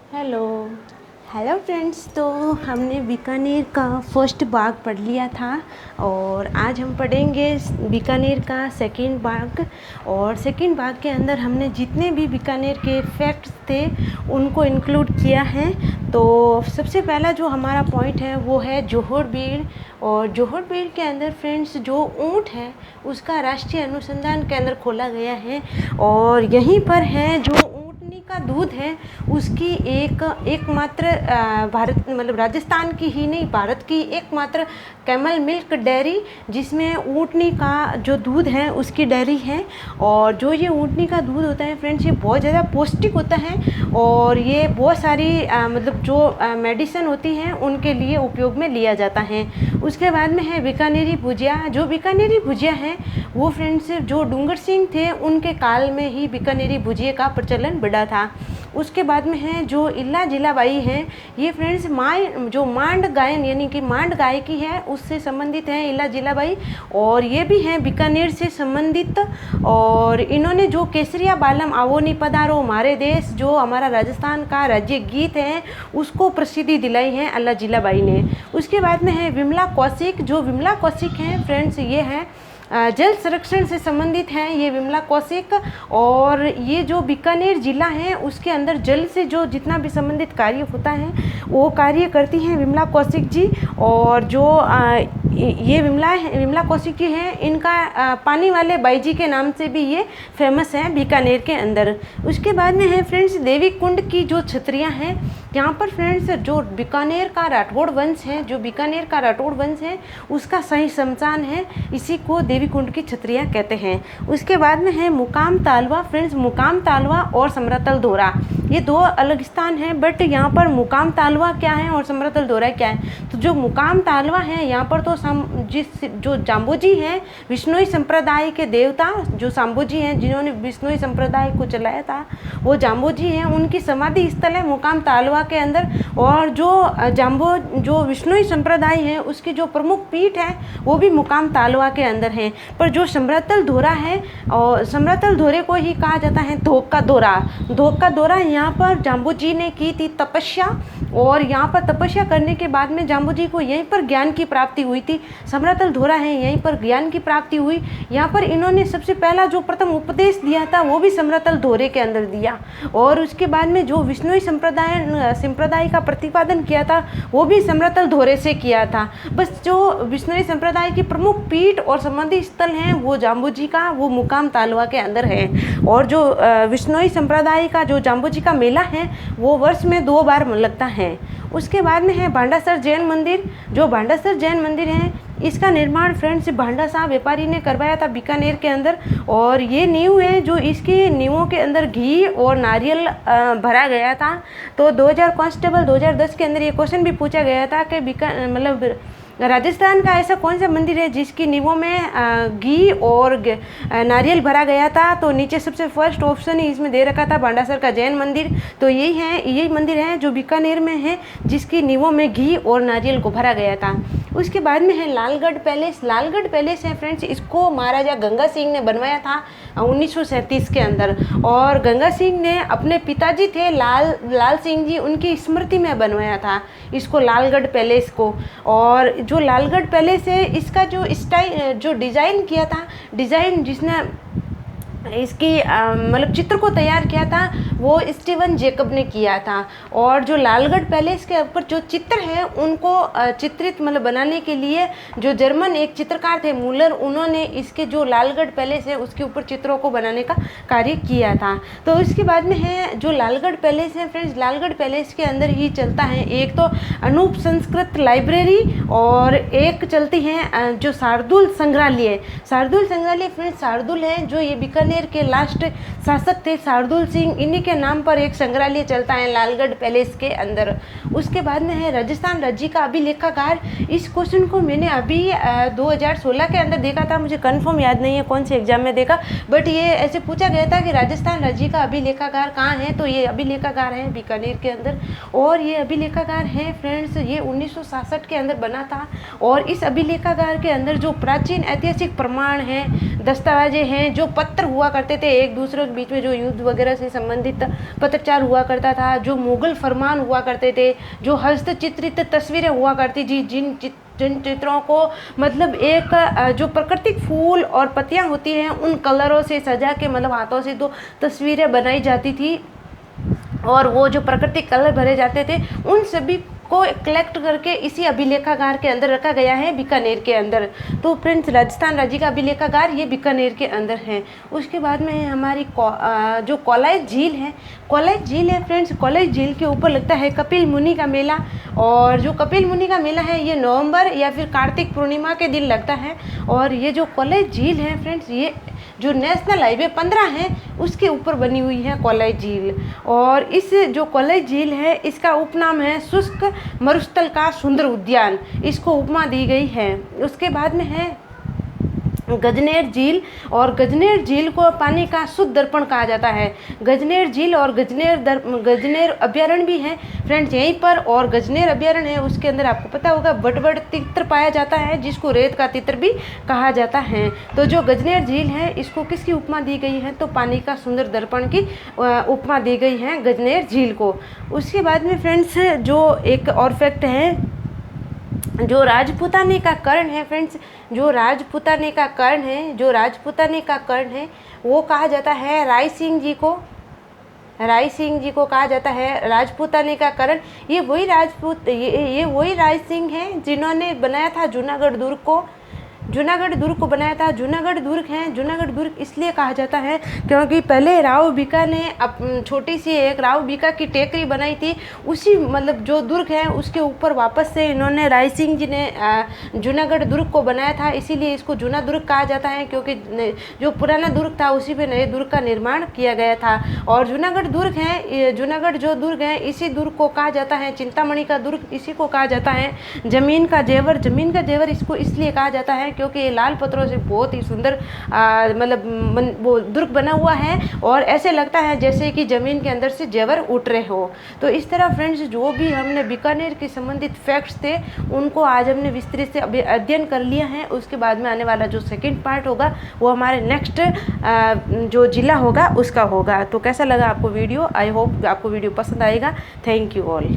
Hello. Hello friends, तो हमने बीकानेर का फर्स्ट बाग पढ़ लिया था और आज हम पढ़ेंगे बीकानेर का सेकंड बाग। और सेकंड बाग के अंदर हमने जितने भी बीकानेर के फैक्ट्स थे उनको इंक्लूड किया है। तो सबसे पहला जो हमारा पॉइंट है वो है जोहर बीड़। और जोहर बीड़ के अंदर फ्रेंड्स जो ऊँट है उसका राष्ट्रीय अनुसंधान केंद्र खोला गया है और यहीं पर है जो का दूध है उसकी एकमात्र भारत मतलब राजस्थान की ही नहीं भारत की एकमात्र कैमल मिल्क डेयरी जिसमें ऊँटनी का जो दूध है उसकी डेयरी है। और जो ये ऊँटनी का दूध होता है फ्रेंड्स ये बहुत ज़्यादा पौष्टिक होता है और ये बहुत सारी मतलब जो मेडिसिन होती हैं उनके लिए उपयोग में लिया जाता है। उसके बाद में है बीकानेरी भुजिया। जो बीकानेरी भुजिया है वो फ्रेंड्स जो डूंगर सिंह थे उनके काल में ही बीकानेरी भुजिया का प्रचलन बढ़ा था। उसके बाद में है जो इल्ला जिलाबाई हैं, ये फ्रेंड्स जो मांड गायन यानी कि मांड गायकी है उससे संबंधित हैं इल्ला जिलाबाई और ये भी हैं बीकानेर से संबंधित। और इन्होंने जो केसरिया बालम आवो नी पधारो हमारे देश जो हमारा राजस्थान का राज्य गीत है उसको प्रसिद्धि दिलाई है इल्ला जिलाबाई ने। उसके बाद में है विमला कौशिक। जो विमला कौशिक हैं फ्रेंड्स ये हैं जल संरक्षण से संबंधित हैं ये विमला कौशिक। और ये जो बीकानेर ज़िला है उसके अंदर जल से जो जितना भी संबंधित कार्य होता है वो कार्य करती हैं विमला कौशिक जी। और जो ये विमला कौशिक जी हैं इनका पानी वाले बाई जी के नाम से भी ये फेमस है बीकानेर के अंदर। उसके बाद में है फ्रेंड्स देवी कुंड की जो छतरियाँ हैं यहाँ पर फ्रेंड्स जो बीकानेर का राठौड़ वंश है जो बीकानेर का राठौड़ वंश है उसका सही शमशान है, इसी को देवी कुंड की छतरियाँ कहते हैं। उसके बाद में है मुकाम तालवा। फ्रेंड्स मुकाम तालवा और समरतल धोरा ये दो अलग स्थान हैं बट यहाँ पर मुकाम तालवा क्या है और समरतल धोरा क्या है। तो जो मुकाम तालवा है यहाँ पर तो जो जाम्बोजी हैं विष्णुई संप्रदाय के देवता जो जाम्बोजी हैं जिन्होंने विष्णुई संप्रदाय को चलाया था वो जाम्बोजी हैं उनकी समाधि स्थल है मुकाम तालवा के अंदर। और जो विष्णुई संप्रदाय है उसकी जो प्रमुख पीठ है वो भी मुकाम तालवा के अंदर है। पर जो समरतल धोरा है और समरतल धोरे को ही कहा जाता है धोक का दौरा यहाँ पर जाम्बोजी ने की थी तपस्या और यहाँ पर तपस्या करने के बाद में जाम्बोजी को यहीं पर ज्ञान की प्राप्ति हुई थी। समरतल धोरा है यहीं पर ज्ञान की प्राप्ति हुई। यहाँ पर इन्होंने सबसे पहला जो प्रथम उपदेश दिया था वो भी समरतल धोरे के अंदर दिया और उसके बाद में जो विष्णुई संप्रदाय का प्रतिपादन किया था वो भी समरतल धोरे से किया था। बस जो विष्णुई संप्रदाय की प्रमुख पीठ और समाधि स्थल हैं वो जाम्बोजी का वो मुकाम तालवा के अंदर है। और जो विष्णुई संप्रदाय का जो जाम्बोजी का मेला है वो वर्ष में 2 बार लगता है। उसके बाद में है भांडासर जैन मंदिर। जो भांडासर जैन मंदिर है इसका निर्माण फ्रेंड्स भांडा शाह व्यापारी ने करवाया था बीकानेर के अंदर। और ये नींव है जो इसकी नींवों के अंदर घी और नारियल भरा गया था। तो 2000 कांस्टेबल 2010 के अंदर ये क्वेश्चन भी पूछा गया था कि राजस्थान का ऐसा कौन सा मंदिर है जिसकी नींवों में घी और नारियल भरा गया था। तो नीचे सबसे फर्स्ट ऑप्शन ही इसमें दे रखा था भांडासर का जैन मंदिर। तो यही मंदिर है जो बीकानेर में है जिसकी नींवों में घी और नारियल को भरा गया था। उसके बाद में है लालगढ़ पैलेस। लालगढ़ पैलेस है फ्रेंड्स इसको महाराजा गंगा सिंह ने बनवाया था 1937 के अंदर। और गंगा सिंह ने अपने पिताजी थे लाल सिंह जी उनकी स्मृति में बनवाया था इसको लालगढ़ पैलेस को। और जो लालगढ़ पैलेस है इसका जो स्टाइल जो डिज़ाइन किया था जिसने इसकी मतलब चित्र को तैयार किया था वो स्टीवन जेकब ने किया था। और जो लालगढ़ पैलेस के ऊपर जो चित्र है उनको चित्रित मतलब बनाने के लिए जो जर्मन एक चित्रकार थे मूलर उन्होंने इसके जो लालगढ़ पैलेस है उसके ऊपर चित्रों को बनाने का कार्य किया था। तो इसके बाद में है जो लालगढ़ पैलेस है फ्रेंड्स लालगढ़ पैलेस के अंदर ही चलता है एक तो अनूप संस्कृत लाइब्रेरी और एक चलती है जो शार्दुल संग्रहालय फ्रेंड्स शार्दुल है जो ये बीकानेर के लास्ट शासक थे शार्दुल सिंह इन्हीं के नाम पर एक संग्रहालय चलता है लालगढ़ पैलेस के अंदर। उसके बाद में है राजस्थान राज्य का अभिलेखागार। इस क्वेश्चन को मैंने अभी 2016 के अंदर देखा था, मुझे कंफर्म याद नहीं है कौन से एग्जाम में देखा बट ये ऐसे पूछा गया था कि राजस्थान राज्य का अभिलेखागार कहाँ है। तो ये अभिलेखागार है बीकानेर के अंदर और ये अभिलेखागार है फ्रेंड्स ये 1966 के अंदर बना था। और इस अभिलेखागार के अंदर जो प्राचीन ऐतिहासिक प्रमाण हैं दस्तावेजें हैं जो पत्र हुआ करते थे, एक दूसरे के बीच में जो युद्ध वगैरह से संबंधित पत्राचार हुआ करता था, जो मुग़ल फरमान हुआ करते थे, जो हस्तचित्रित तस्वीरें हुआ करती थी, जिन चित्रों को मतलब एक जो प्राकृतिक फूल और पत्तियां होती हैं उन कलरों से सजा के मतलब हाथों से तो तस्वीरें बनाई जाती थी, और वो जो प्राकृतिक कलर भरे जाते थे उन सभी को कलेक्ट करके इसी अभिलेखागार के अंदर रखा गया है, बीकानेर के अंदर। तो फ्रेंड्स, राजस्थान राज्य का अभिलेखागार ये बीकानेर के अंदर है। उसके बाद में हमारी जो कोलाइस झील है, कोलाइस झील है फ्रेंड्स, कोलाइस झील के ऊपर लगता है कपिल मुनि का मेला, और जो कपिल मुनि का मेला है ये नवंबर या फिर कार्तिक पूर्णिमा के दिन लगता है। और ये जो कोलाइस झील है फ्रेंड्स, ये जो नेशनल हाईवे 15 है उसके ऊपर बनी हुई है कोलाइस झील। और इस जो कोलाइस झील है इसका उपनाम है शुष्क मरुस्थल का सुंदर उद्यान, इसको उपमा दी गई है। उसके बाद में है गजनेर झील, और गजनेर झील को पानी का शुद्ध दर्पण कहा जाता है। गजनेर झील और गजनेर अभ्यारण्य भी है फ्रेंड्स यहीं पर, और गजनेर अभ्यारण्य है उसके अंदर आपको पता होगा बड़ तितर पाया जाता है, जिसको रेत का तितर भी कहा जाता है। तो जो गजनेर झील है इसको किसकी उपमा दी गई है, तो पानी का सुंदर दर्पण की उपमा दी गई है गजनेर झील को। उसके बाद में फ्रेंड्स जो एक और फैक्ट है, जो राजपूताने का कर्ण है फ्रेंड्स, जो राजपूताने का कर्ण है, जो राजपूताने का कर्ण है वो कहा जाता है राय सिंह जी को, राय सिंह जी को कहा जाता है राजपूताने का कर्ण। ये वही राजपूत, ये वही राय सिंह हैं जिन्होंने बनाया था जूनागढ़ दुर्ग को, जूनागढ़ दुर्ग को बनाया था। जूनागढ़ दुर्ग है, जूनागढ़ दुर्ग इसलिए कहा जाता है क्योंकि पहले राव बीका ने छोटी सी एक राव बीका की टेकरी बनाई थी, उसी मतलब जो दुर्ग है उसके ऊपर वापस से इन्होंने राय सिंह जी ने जूनागढ़ दुर्ग को बनाया था, इसीलिए इसको जूना दुर्ग कहा जाता है, क्योंकि जो पुराना दुर्ग था उसी पे नए दुर्ग का निर्माण किया गया था। और जूनागढ़ दुर्ग है, जूनागढ़ जो दुर्ग है इसी दुर्ग को कहा जाता है चिंतामणि का दुर्ग, इसी को कहा जाता है जमीन का जेवर, जमीन का जेवर इसको इसलिए कहा जाता है क्योंकि ये लाल पत्थरों से बहुत ही सुंदर मतलब वो दुर्ग बना हुआ है, और ऐसे लगता है जैसे कि ज़मीन के अंदर से जेवर उठ रहे हो। तो इस तरह फ्रेंड्स जो भी हमने बीकानेर के संबंधित फैक्ट्स थे उनको आज हमने विस्तृत से अभी अध्ययन कर लिया है। उसके बाद में आने वाला जो सेकंड पार्ट होगा वो हमारे नेक्स्ट जो जिला होगा उसका होगा। तो कैसा लगा आपको वीडियो? आई होप आपको वीडियो पसंद आएगा। Thank you all.